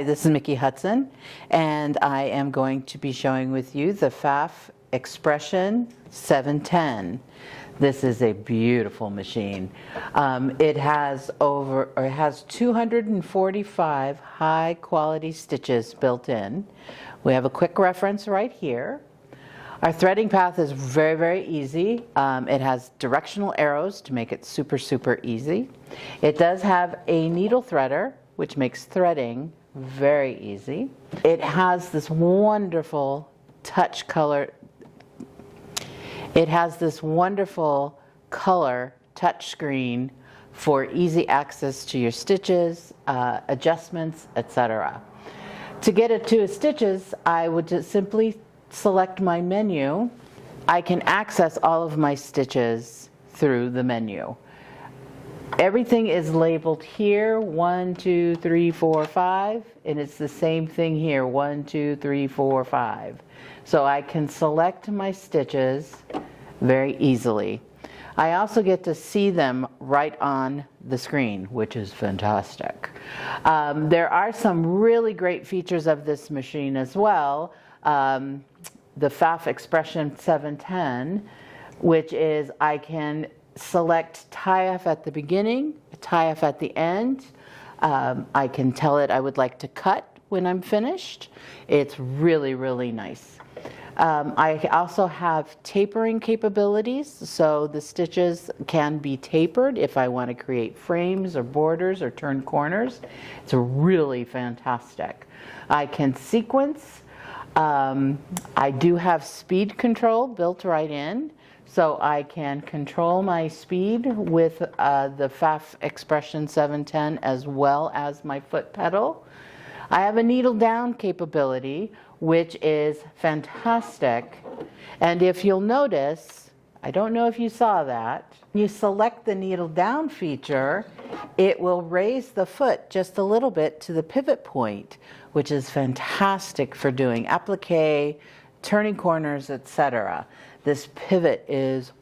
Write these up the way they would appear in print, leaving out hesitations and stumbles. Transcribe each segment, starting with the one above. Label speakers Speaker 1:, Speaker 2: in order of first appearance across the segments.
Speaker 1: This is Mickey Hudson, and I am going to be showing with you the Pfaff Expression 710. This is a beautiful machine. It has 245 high quality stitches built in. We have a quick reference right here. Our threading path is very, very easy. It has directional arrows to make it super, super easy. It does have a needle threader, which makes threading very easy. It has this wonderful touch color. It has this wonderful color touch screen for easy access to your stitches, adjustments, etc. To get it to stitches, I would just simply select my menu. I can access all of my stitches through the menu. Everything is labeled here, 1, 2, 3, 4, 5, and it's the same thing here, 1, 2, 3, 4, 5. So I can select my stitches very easily. I also get to see them right on the screen, which is fantastic. There are some really great features of this machine as well. The Pfaff Expression 710, which is I can select tie-off at the beginning, tie-off at the end. I can tell it I would like to cut when I'm finished. It's really, really nice. I also have tapering capabilities, so the stitches can be tapered if I want to create frames or borders or turn corners. It's really fantastic. I can sequence. I do have speed control built right in, so I can control my speed with the Pfaff Expression 710 as well as my foot pedal. I have a needle down capability, which is fantastic. And if you'll notice, I don't know if you saw that, when you select the needle down feature, it will raise the foot just a little bit to the pivot point, which is fantastic for doing applique, turning corners, etc. This pivot is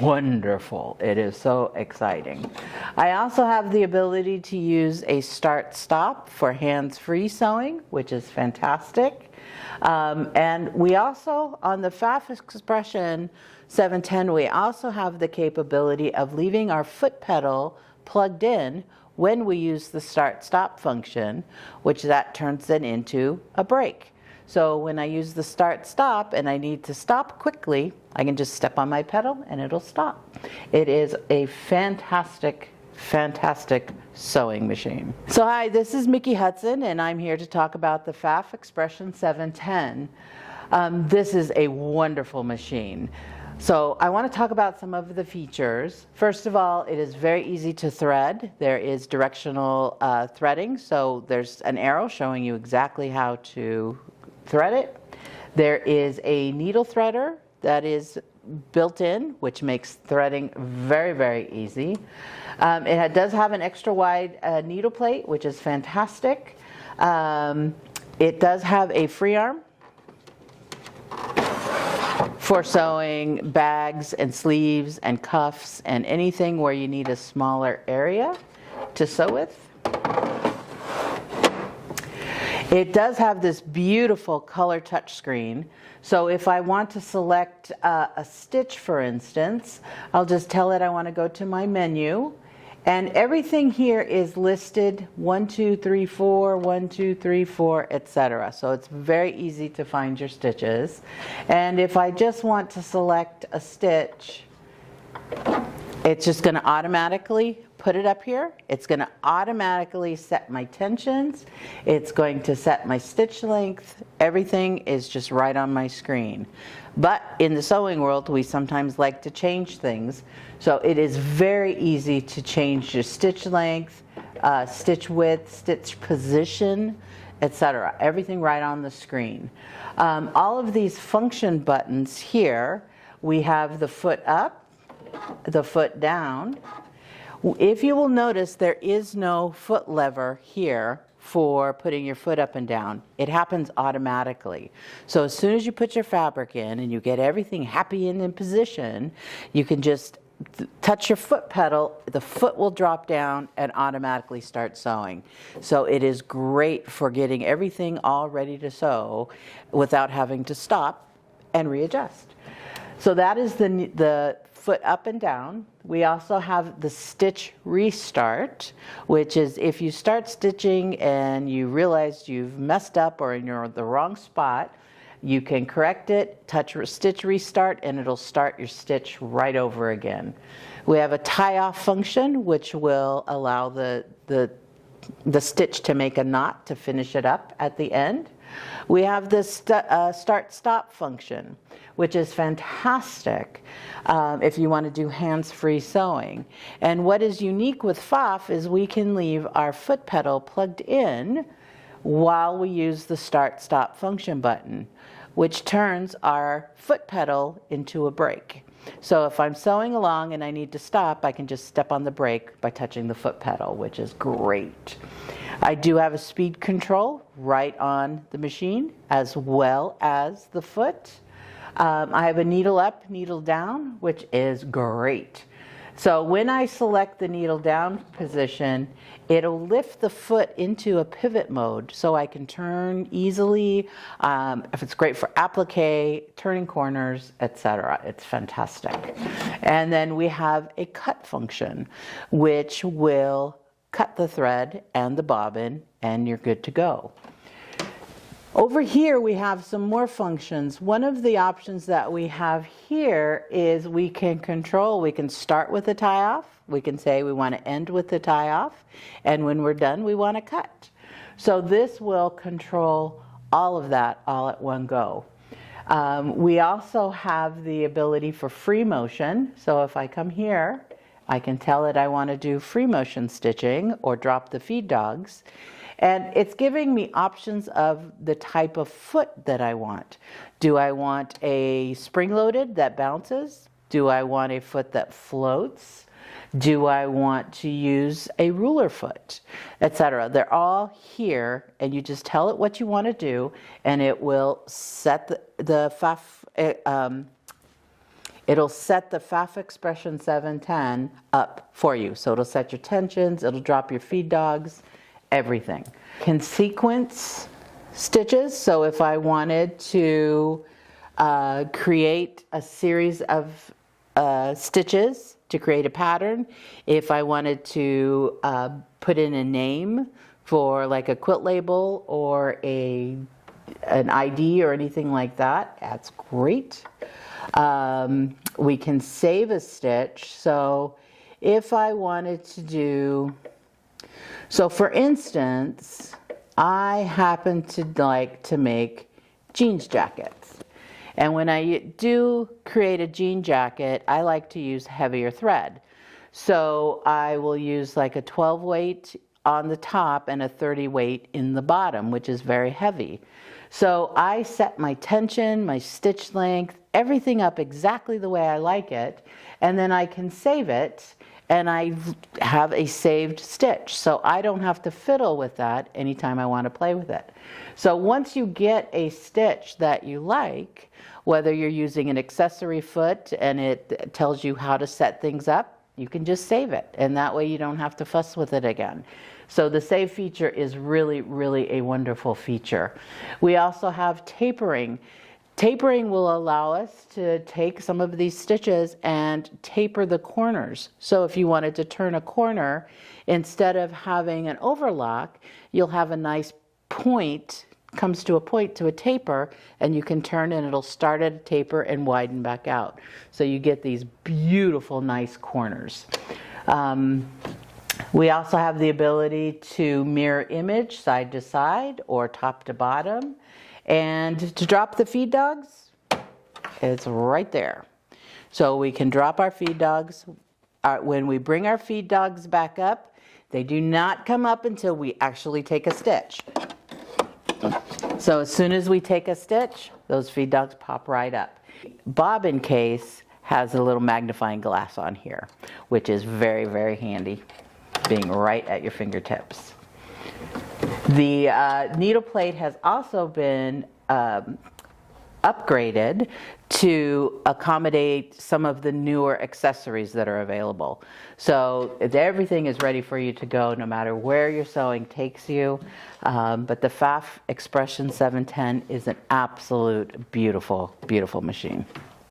Speaker 1: wonderful. It is so exciting. I also have the ability to use a start-stop for hands-free sewing, which is fantastic. And we also, on the Pfaff Expression 710, we also have the capability of leaving our foot pedal plugged in when we use the start-stop function, which that turns it into a brake. So when I use the start-stop and I need to stop quickly, I can just step on my pedal and it'll stop. It is a fantastic, fantastic sewing machine. So hi, this is Mickey Hudson, and I'm here to talk about the Pfaff Expression 710. This is a wonderful machine. So I want to talk about some of the features. First of all, it is very easy to thread. There is directional threading, so there's an arrow showing you exactly how to thread it. There is a needle threader that is built in, which makes threading very, very easy. It does have an extra wide needle plate, which is fantastic. It does have a free arm for sewing bags and sleeves and cuffs and anything where you need a smaller area to sew with. It does have this beautiful color touch screen. So if I want to select a stitch, for instance, I'll just tell it I want to go to my menu. And everything here is listed 1, 2, 3, 4, 1, 2, 3, 4, etc. So it's very easy to find your stitches. And if I just want to select a stitch, it's just going to automatically put it up here. It's going to automatically set my tensions. It's going to set my stitch length. Everything is just right on my screen. But in the sewing world, we sometimes like to change things. So it is very easy to change your stitch length, stitch width, stitch position, etc. Everything right on the screen. All of these function buttons here, we have the foot up, the foot down. If you will notice, there is no foot lever here for putting your foot up and down. It happens automatically. So as soon as you put your fabric in and you get everything happy and in position, you can just touch your foot pedal, the foot will drop down and automatically start sewing. So it is great for getting everything all ready to sew without having to stop and readjust. So that is the foot up and down. We also have the stitch restart, which is if you start stitching and you realize you've messed up or you're in the wrong spot, you can correct it, touch stitch restart, and it'll start your stitch right over again. We have a tie-off function, which will allow the stitch to make a knot to finish it up at the end. We have this start-stop function, which is fantastic if you want to do hands-free sewing. And what is unique with Pfaff is we can leave our foot pedal plugged in while we use the start-stop function button, which turns our foot pedal into a brake. So if I'm sewing along and I need to stop, I can just step on the brake by touching the foot pedal, which is great. I do have a speed control right on the machine as well as the foot. I have a needle up, needle down, which is great. So when I select the needle down position, it'll lift the foot into a pivot mode so I can turn easily. If it's great for applique, turning corners, etc. It's fantastic. And then we have a cut function, which will cut the thread and the bobbin, and you're good to go. Over here we have some more functions. One of the options that we have here is we can start with a tie-off. We can say we want to end with the tie-off, and when we're done we want to cut. So this will control all of that all at one go. We also have the ability for free motion. So if I come here, I can tell it I want to do free motion stitching or drop the feed dogs. And it's giving me options of the type of foot that I want. Do I want a spring-loaded that bounces? Do I want a foot that floats? Do I want to use a ruler foot, etc.? They're all here, and you just tell it what you want to do, and it will set the Pfaff. It'll set the Pfaff Expression 710 up for you. So it'll set your tensions, it'll drop your feed dogs, everything. Can sequence stitches. So if I wanted to create a series of stitches to create a pattern, if I wanted to put in a name for like a quilt label or an ID or anything like that, that's great. We can save a stitch. So if I wanted to do, so for instance, I happen to like to make jeans jackets. And when I do create a jean jacket, I like to use heavier thread. So I will use like a 12 weight on the top and a 30 weight in the bottom, which is very heavy. So I set my tension, my stitch length, everything up exactly the way I like it, and then I can save it, and I have a saved stitch. So I don't have to fiddle with that anytime I want to play with it. So once you get a stitch that you like, whether you're using an accessory foot and it tells you how to set things up, you can just save it, and that way you don't have to fuss with it again. So the save feature is really, really a wonderful feature. We also have tapering. Tapering will allow us to take some of these stitches and taper the corners. So if you wanted to turn a corner, instead of having an overlock, you'll have a nice point, comes to a point to a taper, and you can turn and it'll start at a taper and widen back out. So you get these beautiful, nice corners. We also have the ability to mirror image side to side or top to bottom. And to drop the feed dogs, it's right there. So we can drop our feed dogs. When we bring our feed dogs back up, they do not come up until we actually take a stitch. So as soon as we take a stitch, those feed dogs pop right up. Bobbin case has a little magnifying glass on here, which is very, very handy, being right at your fingertips. The needle plate has also been upgraded to accommodate some of the newer accessories that are available. So everything is ready for you to go no matter where your sewing takes you. But the Pfaff Expression 710 is an absolute beautiful, beautiful machine.